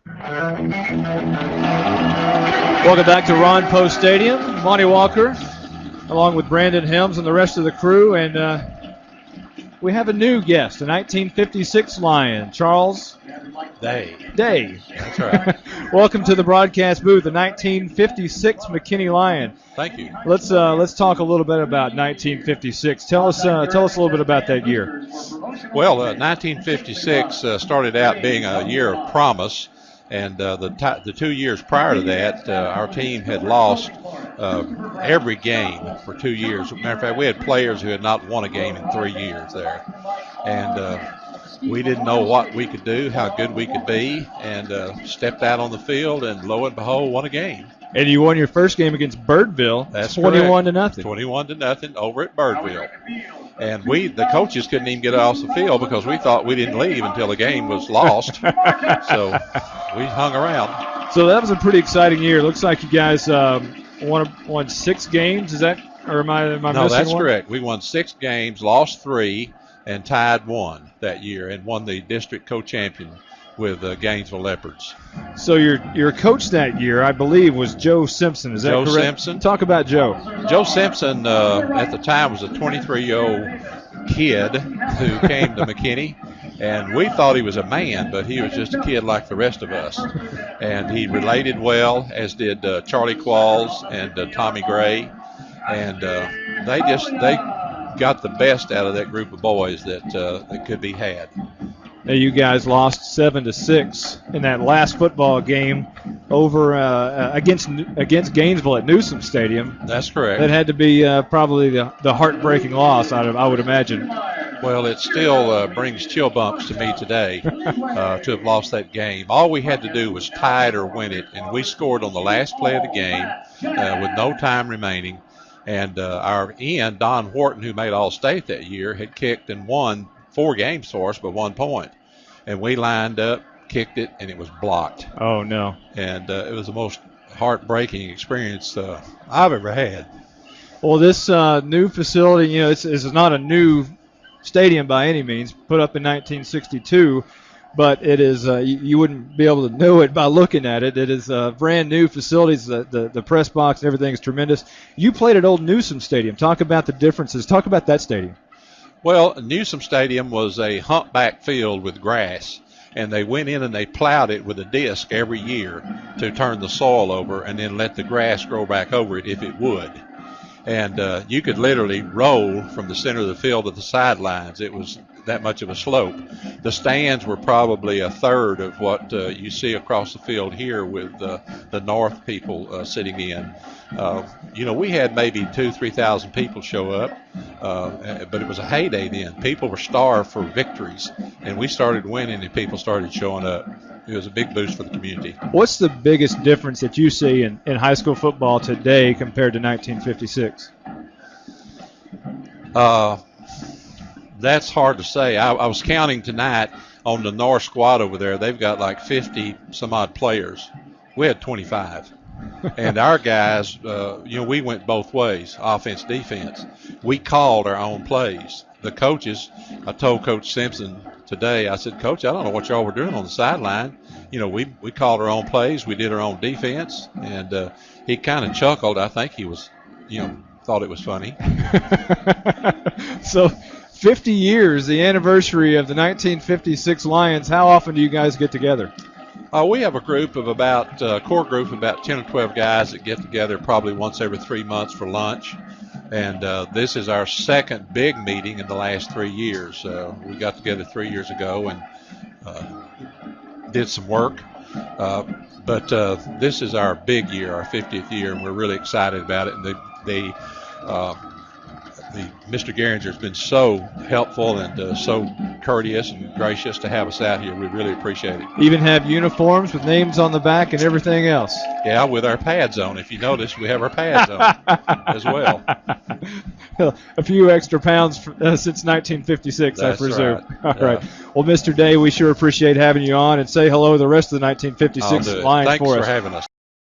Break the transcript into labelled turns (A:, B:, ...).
A: Welcome back to Ron Post Stadium. Monty Walker, along with Brandon Helms and the rest of the crew, and we have a new guest, a 1956 Lion, Charles
B: Day.
A: That's
B: right.
A: Welcome to the broadcast booth, the 1956 McKinney Lion.
B: Thank you.
A: Let's talk a little bit about 1956. Tell us a little bit about that year.
B: Well, 1956 started out being a year of promise, and the 2 years prior to that, our team had lost every game for 2 years. As a matter of fact, we had players who had not won a game in 3 years there, and we didn't know what we could do, how good we could be, and stepped out on the field, and lo and behold, won a game.
A: And you won your first game against Birdville.
B: That's
A: 21-0.
B: 21-0 over at Birdville. And the coaches couldn't even get off the field because we thought we didn't leave until the game was lost. So we hung around.
A: So that was a pretty exciting year. Looks like you guys won 6 games. Is that, or am I missing one?
B: No, that's correct. We won 6 games, lost 3, and tied 1 that year, and won the district co-champion with Gainesville Leopards.
A: So your coach that year, I believe, was Joe Simpson. Is that correct?
B: Joe Simpson.
A: Talk about Joe.
B: Joe Simpson at the time was a 23-year-old kid who came to McKinney, and we thought he was a man, but he was just a kid like the rest of us. And he related well, as did Charlie Qualls and Tommy Gray, and they got the best out of that group of boys that could be had.
A: Now you guys lost 7-6 in that last football game over against Gainesville at Newsom Stadium.
B: That's correct.
A: That had to be probably the heartbreaking loss, I would imagine.
B: Well, it still brings chill bumps to me today to have lost that game. All we had to do was tie it or win it, and we scored on the last play of the game with no time remaining. And our Ian, Don Wharton, who made All-State that year, had kicked and won 4 games for us by 1 point. And we lined up, kicked it, and it was blocked.
A: Oh, no.
B: And it was the most heartbreaking experience I've ever had.
A: Well, this new facility, this is not a new stadium by any means, put up in 1962, but it is you wouldn't be able to know it by looking at it. It is brand new facilities. The press box and everything is tremendous. You played at Old Newsom Stadium. Talk about the differences. Talk about that stadium.
B: Well, Newsom Stadium was a humpback field with grass, and they went in and they plowed it with a disc every year to turn the soil over and then let the grass grow back over it if it would. And you could literally roll from the center of the field to the sidelines. It was that much of a slope. The stands were probably a third of what you see across the field here with the north people sitting in. We had maybe 2,000-3,000 people show up, but it was a heyday then. People were starved for victories, and we started winning and people started showing up. It was a big boost for the community.
A: What's the biggest difference that you see in high school football today compared to 1956?
B: That's hard to say. I was counting tonight on the North squad over there. They've got like 50 some odd players. We had 25. And our guys, we went both ways, offense, defense. We called our own plays. The coaches, I told Coach Simpson today, I said, Coach, I don't know what y'all were doing on the sideline. We called our own plays. We did our own defense. And he kind of chuckled. I think he was, thought it was funny.
A: So 50 years, the anniversary of the 1956 Lions. How often do you guys get together?
B: We have a group of core group of about 10 or 12 guys that get together probably once every 3 months for lunch. And this is our second big meeting in the last 3 years. We got together 3 years ago and did some work. But this is our big year, our 50th year, and we're really excited about it. And Mr. Geringer has been so helpful and so courteous and gracious to have us out here. We really appreciate it.
A: Even have uniforms with names on the back and everything else.
B: Yeah, with our pads on. If you notice, we have our pads on as well.
A: A few extra pounds since 1956,
B: That's
A: I presume.
B: Right.
A: All right. Well, Mr. Day, we sure appreciate having you on, and say hello to the rest of the 1956 Lions
B: Thanks
A: for us.
B: for having us.